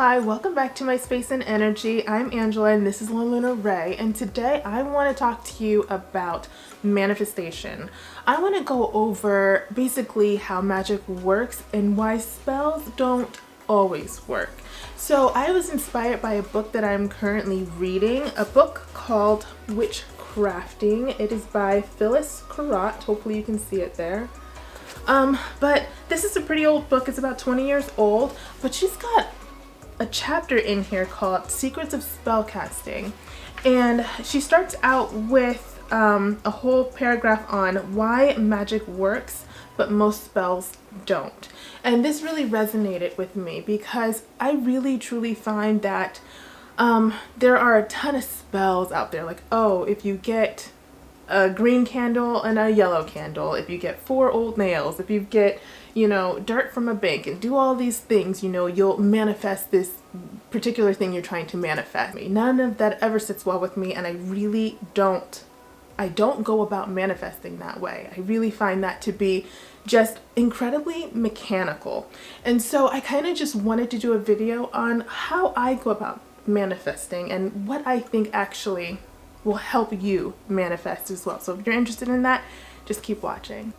Hi, welcome back to my Space and Energy. I'm Angela and this is La Luna Ray, and today I want to talk to you about manifestation. I want to go over basically how magic works and why spells don't always work. So I was inspired by a book that I'm currently reading, a book called Witchcrafting. It is by Phyllis Curott. Hopefully you can see it there. But this is a pretty old book. It's about 20 years old, but she's got a chapter in here called Secrets of Spellcasting, and she starts out with a whole paragraph on why magic works but most spells don't. And this really resonated with me because I really truly find that there are a ton of spells out there, like, oh, if you get a green candle and a yellow candle, if you get 4 old nails, if you get, dirt from a bank, and do all these things, you'll manifest this particular thing you're trying to manifest. None of that ever sits well with me, and I really don't go about manifesting that way. I really find that to be just incredibly mechanical. And so I kind of just wanted to do a video on how I go about manifesting and what I think actually will help you manifest as well. So if you're interested in that, just keep watching.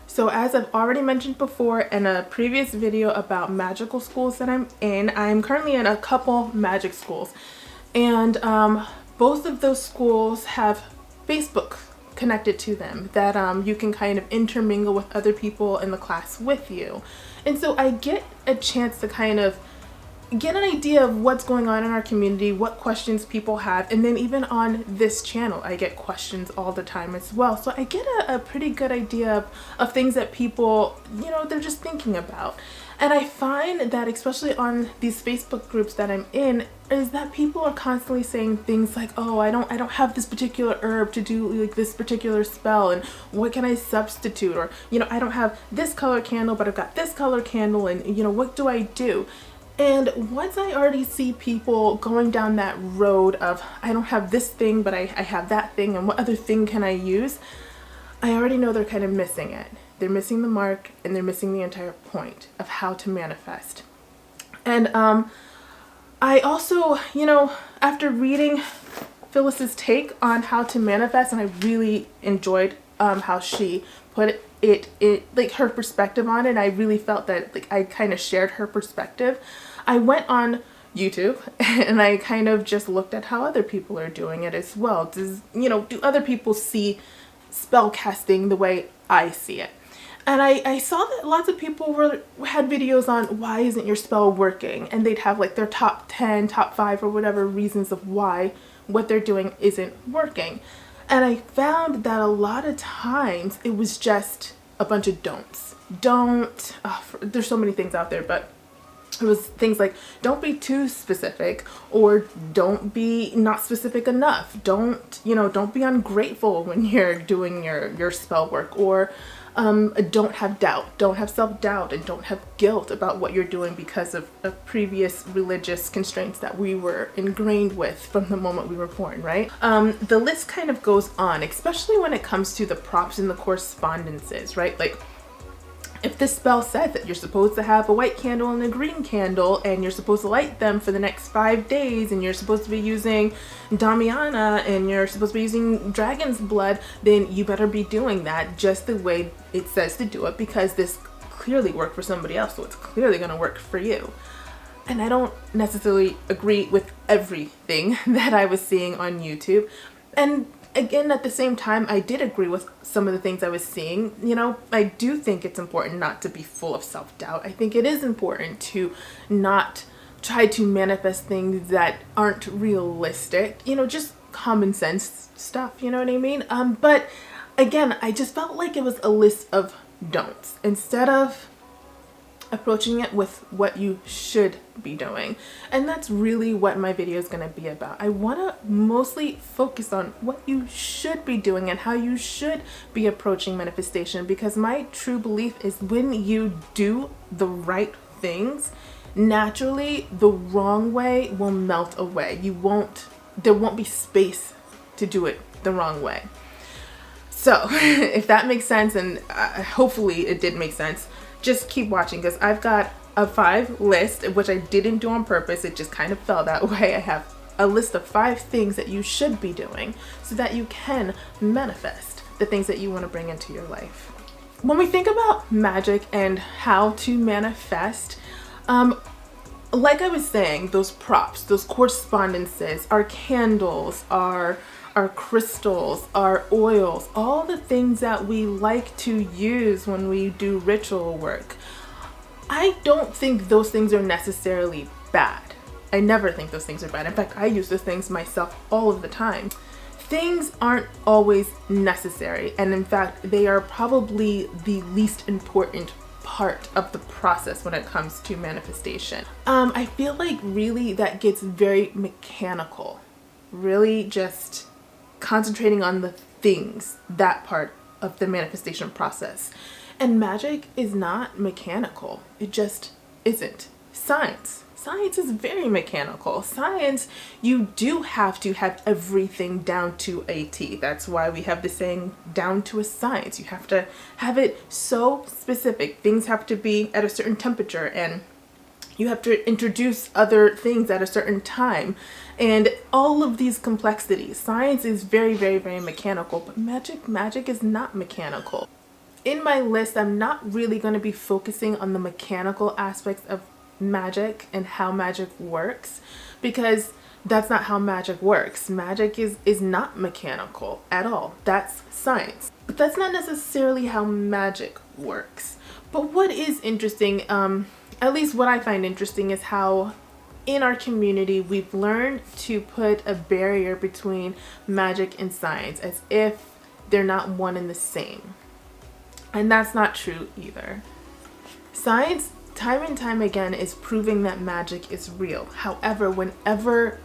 So as I've already mentioned before in a previous video about magical schools that I'm in, I'm currently in a couple magic schools, and both of those schools have Facebook connected to them that you can kind of intermingle with other people in the class with you. And so I get a chance to kind of get an idea of what's going on in our community, what questions people have, and then even on this channel I get questions all the time as well. So I get a pretty good idea of things that people, they're just thinking about. And I find that especially on these Facebook groups that I'm in, is that people are constantly saying things like, oh, I don't have this particular herb to do like this particular spell, and what can I substitute? Or, I don't have this color candle, but I've got this color candle, and what do I do? And once I already see people going down that road of, I don't have this thing, but I have that thing, and what other thing can I use? I already know they're kind of missing it. They're missing the mark, and they're missing the entire point of how to manifest. And I also, after reading Phyllis's take on how to manifest, and I really enjoyed how she put it like her perspective on it. I really felt that like I kind of shared her perspective. I went on YouTube and I kind of just looked at how other people are doing it as well. Do other people see spell casting the way I see it? And I saw that lots of people had videos on why isn't your spell working, and they'd have like their top 10, top 5 or whatever reasons of why what they're doing isn't working. And I found that a lot of times it was just a bunch of don'ts. There's so many things out there, but it was things like, don't be too specific, or don't be not specific enough. Don't be ungrateful when you're doing your spell work, or don't have doubt, don't have self-doubt, and don't have guilt about what you're doing because of previous religious constraints that we were ingrained with from the moment we were born, right? The list kind of goes on, especially when it comes to the props and the correspondences, right? Like, if this spell says that you're supposed to have a white candle and a green candle, and you're supposed to light them for the next 5 days, and you're supposed to be using Damiana, and you're supposed to be using dragon's blood, then you better be doing that just the way it says to do it, because this clearly worked for somebody else, so it's clearly going to work for you. And I don't necessarily agree with everything that I was seeing on YouTube. And again, at the same time, I did agree with some of the things I was seeing. I do think it's important not to be full of self-doubt. I think it is important to not try to manifest things that aren't realistic, just common sense stuff, you know what I mean? But again, I just felt like it was a list of don'ts instead of approaching it with what you should be doing. And that's really what my video is going to be about. I want to mostly focus on what you should be doing and how you should be approaching manifestation, because my true belief is when you do the right things, naturally the wrong way will melt away. There won't be space to do it the wrong way. So if that makes sense, and hopefully it did make sense, just keep watching, because I've got a 5 list, which I didn't do on purpose. It just kind of fell that way. I have a list of 5 things that you should be doing so that you can manifest the things that you want to bring into your life. When we think about magic and how to manifest, like I was saying, those props, those correspondences, our candles, our crystals, our oils, all the things that we like to use when we do ritual work, I don't think those things are necessarily bad. I never think those things are bad. In fact, I use those things myself all of the time. Things aren't always necessary, and in fact, they are probably the least important part of the process when it comes to manifestation. I feel like really that gets very mechanical, really just concentrating on the things, that part of the manifestation process. And magic is not mechanical. It just isn't. Science is very mechanical. Science, you do have to have everything down to a T. That's why we have the saying, down to a science. You have to have it so specific. Things have to be at a certain temperature, and you have to introduce other things at a certain time. And all of these complexities. Science is very, very, very mechanical, but magic is not mechanical. In my list, I'm not really going to be focusing on the mechanical aspects of magic and how magic works, because that's not how magic works. Magic is not mechanical at all. That's science. But that's not necessarily how magic works. But what is interesting, at least what I find interesting, is how in our community we've learned to put a barrier between magic and science as if they're not one and the same. And that's not true either. Science, time and time again, is proving that magic is real. However, whenever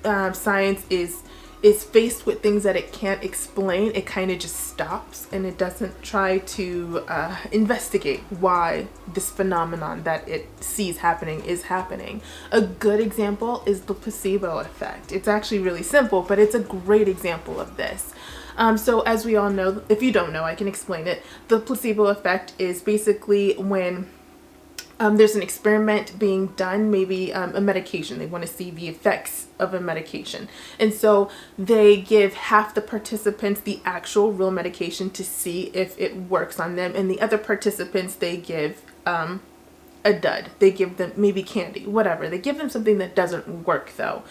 science is faced with things that it can't explain, it kind of just stops and it doesn't try to investigate why this phenomenon that it sees happening is happening. A good example is the placebo effect. It's actually really simple, but it's a great example of this. So as we all know, if you don't know, I can explain it. The placebo effect is basically when there's an experiment being done, maybe a medication. They want to see the effects of a medication. And so they give half the participants the actual real medication to see if it works on them. And the other participants, they give a dud. They give them maybe candy, whatever. They give them something that doesn't work though.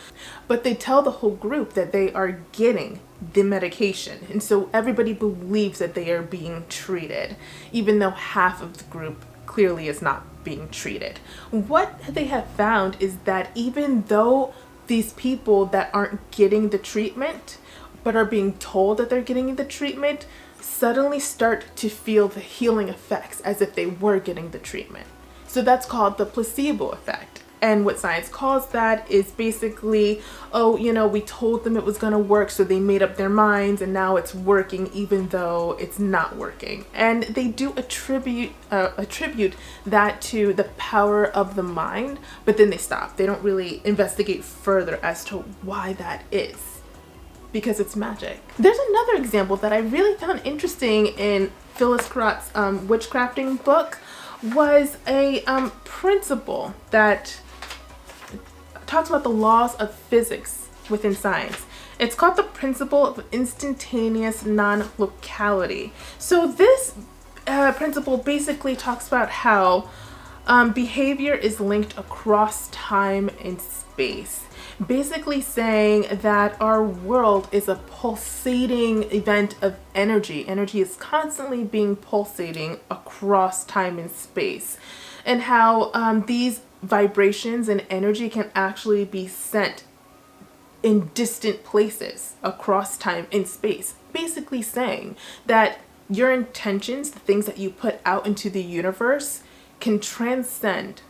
But they tell the whole group that they are getting the medication. And so everybody believes that they are being treated, even though half of the group clearly is not being treated. What they have found is that even though these people that aren't getting the treatment but are being told that they're getting the treatment suddenly start to feel the healing effects as if they were getting the treatment. So that's called the placebo effect. And what science calls that is basically, oh, you know, we told them it was going to work, so they made up their minds, and now it's working even though it's not working. And they do attribute that to the power of the mind, but then they stop. They don't really investigate further as to why that is, because it's magic. There's another example that I really found interesting in Phyllis Curott's witchcrafting book, was a principle that talks about the laws of physics within science. It's called the principle of instantaneous non-locality. So this principle basically talks about how behavior is linked across time and space. Basically saying that our world is a pulsating event of energy. Energy is constantly being pulsating across time and space. And how these vibrations and energy can actually be sent in distant places across time and space. Basically saying that your intentions, the things that you put out into the universe, can transcend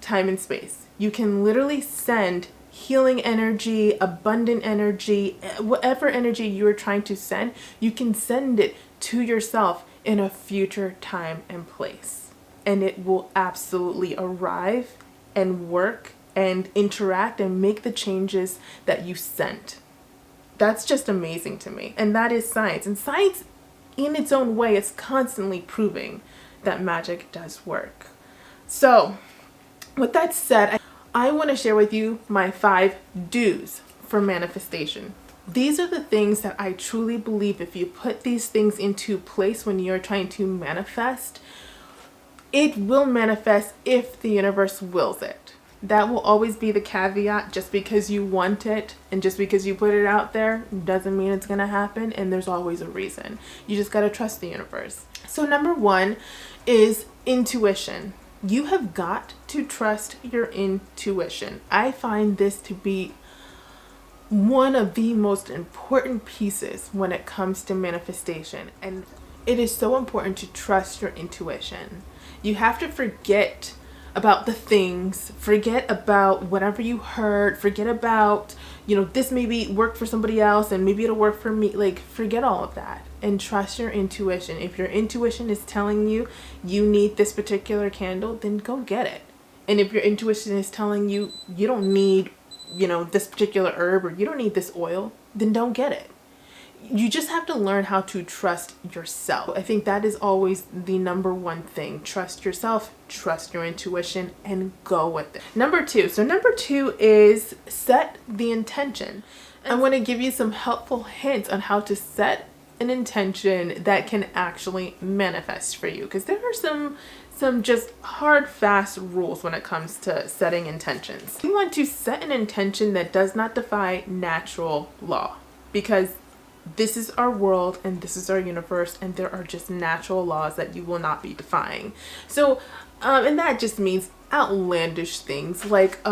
time and space. You can literally send healing energy, abundant energy, whatever energy you're trying to send, you can send it to yourself in a future time and place. And it will absolutely arrive and work and interact and make the changes that you sent. That's just amazing to me. And that is science. And science, in its own way, is constantly proving that magic does work. So with that said, I want to share with you my 5 do's for manifestation. These are the things that I truly believe if you put these things into place when you're trying to manifest, it will manifest if the universe wills it. That will always be the caveat. Just because you want it and just because you put it out there doesn't mean it's going to happen, and there's always a reason. You just got to trust the universe. So number 1 is intuition. You have got to trust your intuition. I find this to be one of the most important pieces when it comes to manifestation, and it is so important to trust your intuition. You have to forget about the things, forget about whatever you heard, forget about, this maybe worked for somebody else and maybe it'll work for me. Like, forget all of that and trust your intuition. If your intuition is telling you you need this particular candle, then go get it. And if your intuition is telling you you don't need, this particular herb, or you don't need this oil, then don't get it. You just have to learn how to trust yourself. I think that is always the number 1 thing. Trust yourself, trust your intuition, and go with it. Number 2. So number 2 is set the intention. I want to give you some helpful hints on how to set an intention that can actually manifest for you, because there are some just hard, fast rules when it comes to setting intentions. You want to set an intention that does not defy natural law, because this is our world and this is our universe, and there are just natural laws that you will not be defying. So, and that just means outlandish things like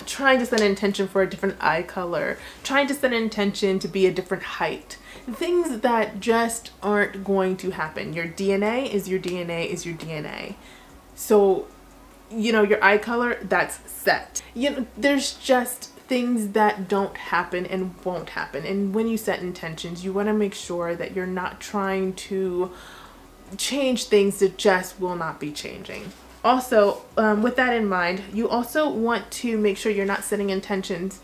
trying to set an intention for a different eye color, trying to set an intention to be a different height, things that just aren't going to happen. Your DNA is your DNA is your DNA. So, your eye color, that's set. There's just things that don't happen and won't happen. And when you set intentions, you want to make sure that you're not trying to change things that just will not be changing. Also, with that in mind, you also want to make sure you're not setting intentions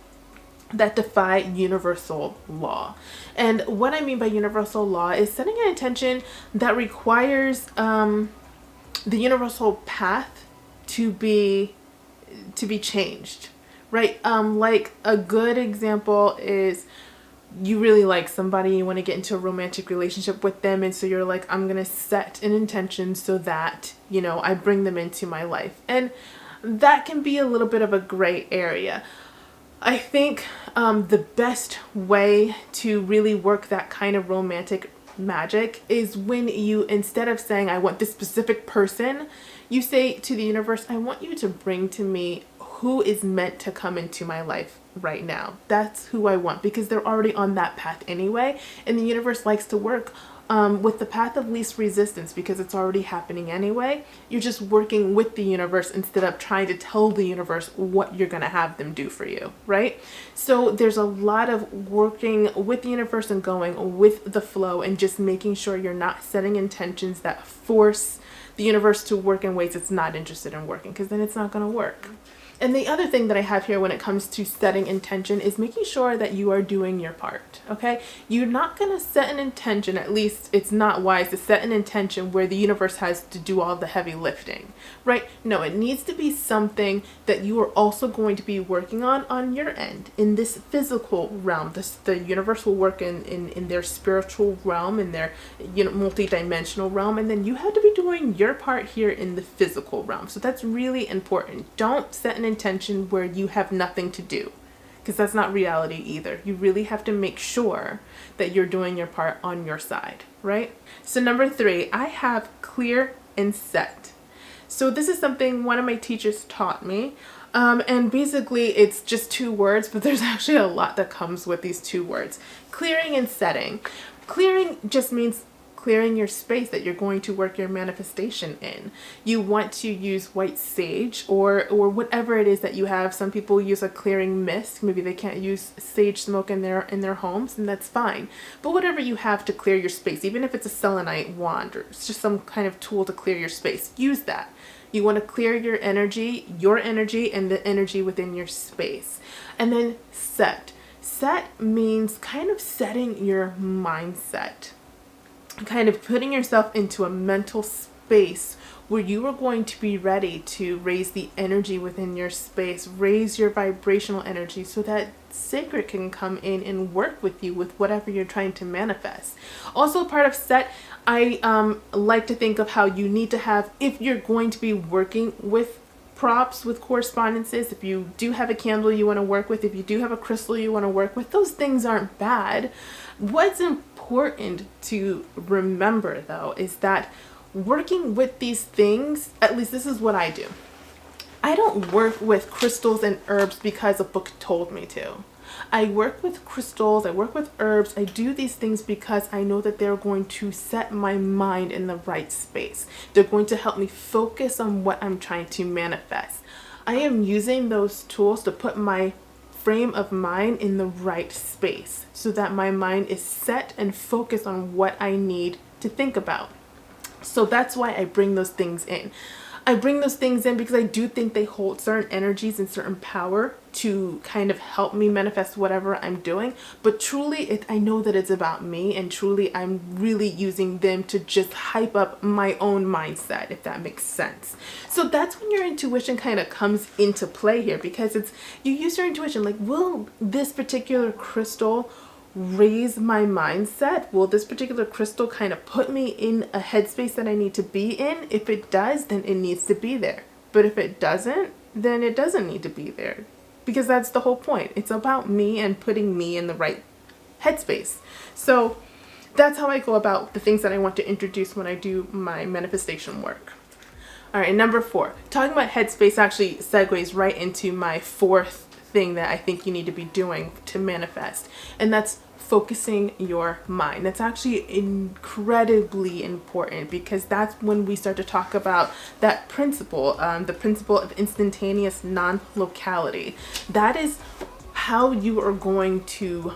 that defy universal law. And what I mean by universal law is setting an intention that requires the universal path to be changed, right? Like a good example is you really like somebody, you want to get into a romantic relationship with them, and so you're like, I'm gonna set an intention so that I bring them into my life. And that can be a little bit of a gray area. I think the best way to really work that kind of romantic magic is when you, instead of saying I want this specific person, you say to the universe, I want you to bring to me who is meant to come into my life right now. That's who I want, because they're already on that path anyway, and the universe likes to work with the path of least resistance because it's already happening anyway. You're just working with the universe instead of trying to tell the universe what you're going to have them do for you, right? So there's a lot of working with the universe and going with the flow and just making sure you're not setting intentions that force the universe to work in ways it's not interested in working, because then it's not going to work. And the other thing that I have here when it comes to setting intention is making sure that you are doing your part, okay? You're not going to set an intention, at least it's not wise to set an intention where the universe has to do all the heavy lifting, right? No, it needs to be something that you are also going to be working on your end in this physical realm. The universe will work in their spiritual realm, in their multi-dimensional realm, and then you have to be doing your part here in the physical realm. So that's really important. Don't set an intention where you have nothing to do, because that's not reality either. You really have to make sure that you're doing your part on your side, right? So number 3, I have clear and set. So this is something one of my teachers taught me, and basically it's just 2 words, but there's actually a lot that comes with these 2 words: clearing and setting. Clearing just means clearing your space that you're going to work your manifestation in. You want to use white sage or whatever it is that you have. Some people use a clearing mist. Maybe they can't use sage smoke in their homes, and that's fine. But whatever you have to clear your space, even if it's a selenite wand or it's just some kind of tool to clear your space, use that. You want to clear your energy and the energy within your space. And then set. Set means kind of setting your mindset, kind of putting yourself into a mental space where you are going to be ready to raise the energy within your space, raise your vibrational energy so that sacred can come in and work with you with whatever you're trying to manifest. Also, part of set, I like to think of how you need to have, if you're going to be working with props, with correspondences, if you do have a candle you want to work with, if you do have a crystal you want to work with, those things aren't bad. What's important to remember though is that working with these things, at least this is what I do. I don't work with crystals and herbs because a book told me to. I work with crystals, I work with herbs, I do these things because I know that they're going to set my mind in the right space. They're going to help me focus on what I'm trying to manifest. I am using those tools to put my frame of mind in the right space so that my mind is set and focused on what I need to think about. So that's why I bring those things in. I bring those things in because I do think they hold certain energies and certain power to kind of help me manifest whatever I'm doing. But truly, I know that it's about me, and truly I'm really using them to just hype up my own mindset, if that makes sense. So that's when your intuition kind of comes into play here, because you use your intuition, like, will this particular crystal raise my mindset? Will this particular crystal kind of put me in a headspace that I need to be in? If it does, then it needs to be there. But if it doesn't, then it doesn't need to be there. Because that's the whole point. It's about me and putting me in the right headspace. So that's how I go about the things that I want to introduce when I do my manifestation work. All right, number 4. Talking about headspace actually segues right into my 4th thing that I think you need to be doing to manifest, and that's focusing your mind. That's actually incredibly important, because that's when we start to talk about that principle, the principle of instantaneous non-locality. That is how you are going to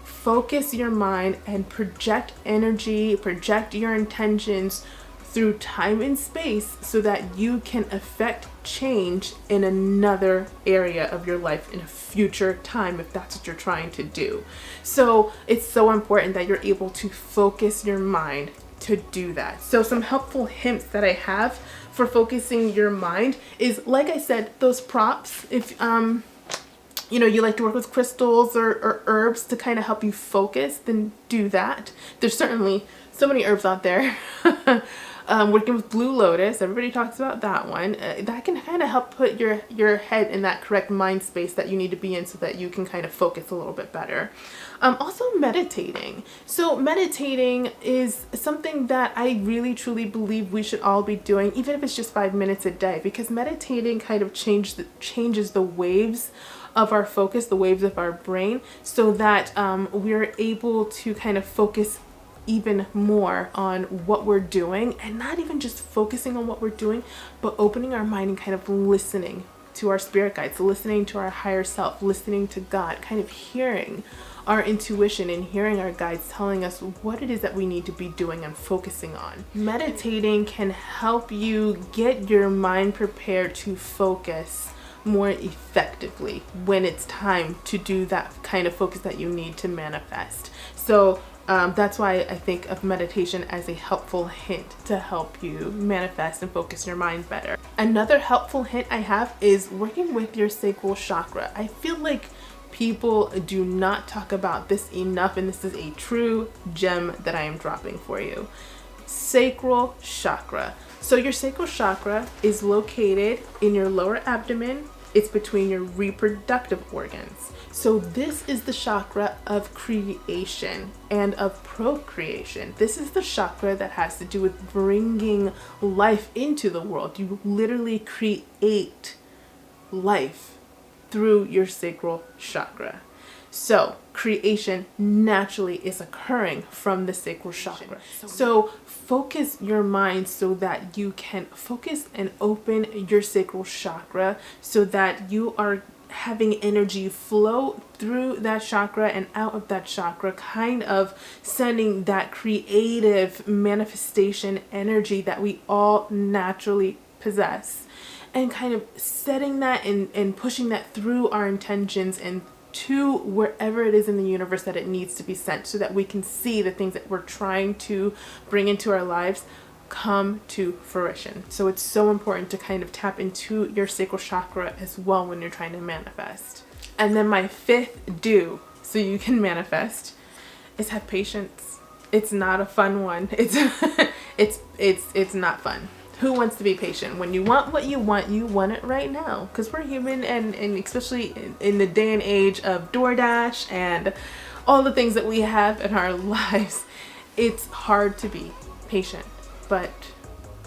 focus your mind and project energy, project your intentions through time and space so that you can affect change in another area of your life in a future time, if that's what you're trying to do. So it's so important that you're able to focus your mind to do that. So some helpful hints that I have for focusing your mind is, like I said, those props. If you like to work with crystals or herbs to kind of help you focus, then do that. There's certainly so many herbs out there. Working with blue lotus, everybody talks about that one. That can kind of help put your head in that correct mind space that you need to be in so that you can kind of focus a little bit better. Also meditating. So meditating is something that I really truly believe we should all be doing, even if it's just 5 minutes a day, because meditating kind of changes the waves of our focus, the waves of our brain, so that we're able to kind of focus even more on what we're doing, and not even just focusing on what we're doing, but opening our mind and kind of listening to our spirit guides, listening to our higher self, listening to God, kind of hearing our intuition and hearing our guides telling us what it is that we need to be doing and focusing on. Meditating can help you get your mind prepared to focus more effectively when it's time to do that kind of focus that you need to manifest. So that's why I think of meditation as a helpful hint to help you manifest and focus your mind better. Another helpful hint I have is working with your sacral chakra. I feel like people do not talk about this enough, and this is a true gem that I am dropping for you. Sacral chakra. So your sacral chakra is located in your lower abdomen. It's between your reproductive organs. So this is the chakra of creation and of procreation. This is the chakra that has to do with bringing life into the world. You literally create life through your sacral chakra. So creation naturally is occurring from the sacral chakra. So focus your mind so that you can focus and open your sacral chakra so that you are having energy flow through that chakra and out of that chakra, kind of sending that creative manifestation energy that we all naturally possess, and kind of setting that and pushing that through our intentions and to wherever it is in the universe that it needs to be sent, so that we can see the things that we're trying to bring into our lives come to fruition. So it's so important to kind of tap into your sacral chakra as well when you're trying to manifest. And then my fifth do so you can manifest is have patience. It's not a fun one. It's not fun. Who wants to be patient? When you want what you want it right now. Because we're human, and especially in the day and age of DoorDash and all the things that we have in our lives, it's hard to be patient. But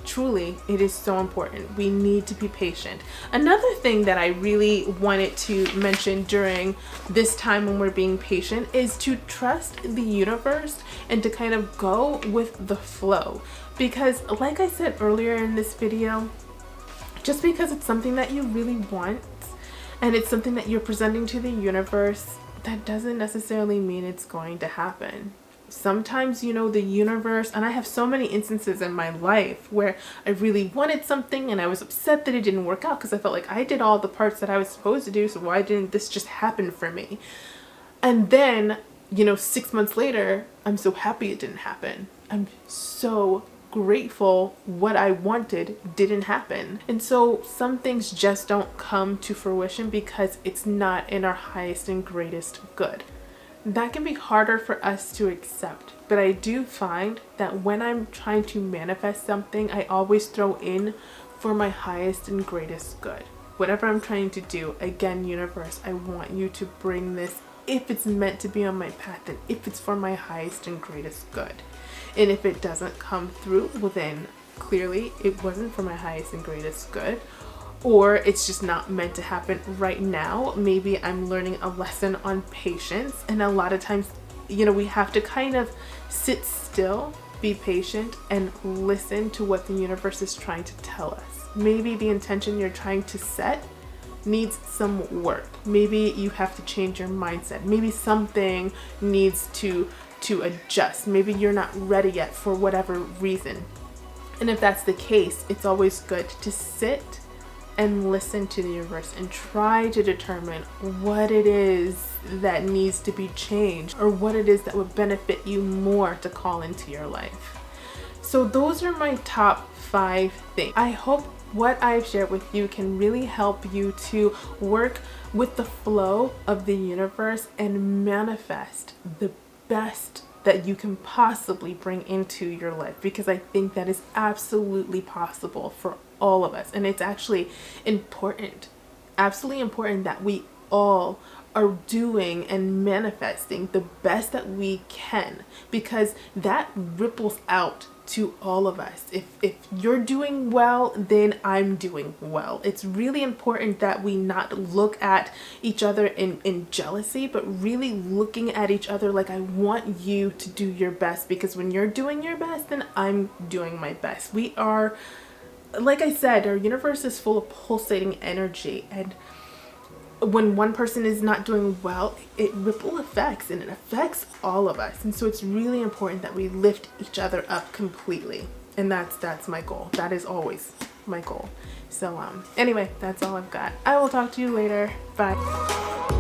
truly, it is so important. We need to be patient. Another thing that I really wanted to mention during this time when we're being patient is to trust the universe and to kind of go with the flow. Because like I said earlier in this video, just because it's something that you really want and it's something that you're presenting to the universe, that doesn't necessarily mean it's going to happen. Sometimes, you know, the universe, and I have so many instances in my life where I really wanted something and I was upset that it didn't work out because I felt like I did all the parts that I was supposed to do, so why didn't this just happen for me? And then, you know, 6 months later, I'm so happy it didn't happen. I'm so grateful what I wanted didn't happen. And so some things just don't come to fruition because it's not in our highest and greatest good. That can be harder for us to accept, but I do find that when I'm trying to manifest something, I always throw in for my highest and greatest good. Whatever I'm trying to do, again, universe, I want you to bring this, if it's meant to be on my path, and if it's for my highest and greatest good. And if it doesn't come through, well then clearly it wasn't for my highest and greatest good, or it's just not meant to happen right now. Maybe I'm learning a lesson on patience, and a lot of times, you know, we have to kind of sit still, be patient, and listen to what the universe is trying to tell us. Maybe the intention you're trying to set needs some work. Maybe you have to change your mindset. Maybe something needs to adjust. Maybe you're not ready yet for whatever reason. And if that's the case, it's always good to sit and listen to the universe and try to determine what it is that needs to be changed, or what it is that would benefit you more to call into your life. So those are my top 5 things. I hope what I've shared with you can really help you to work with the flow of the universe and manifest the best that you can possibly bring into your life, because I think that is absolutely possible for all of us. And it's actually important, absolutely important, that we all are doing and manifesting the best that we can, because that ripples out to all of us. If you're doing well, then I'm doing well. It's really important that we not look at each other in jealousy, but really looking at each other like, I want you to do your best, because when you're doing your best, then I'm doing my best. We are, like I said, our universe is full of pulsating energy, and when one person is not doing well, it ripple effects, and it affects all of us. And so it's really important that we lift each other up completely. And that's my goal. That is always my goal. So anyway, that's all I've got. I will talk to you later. Bye.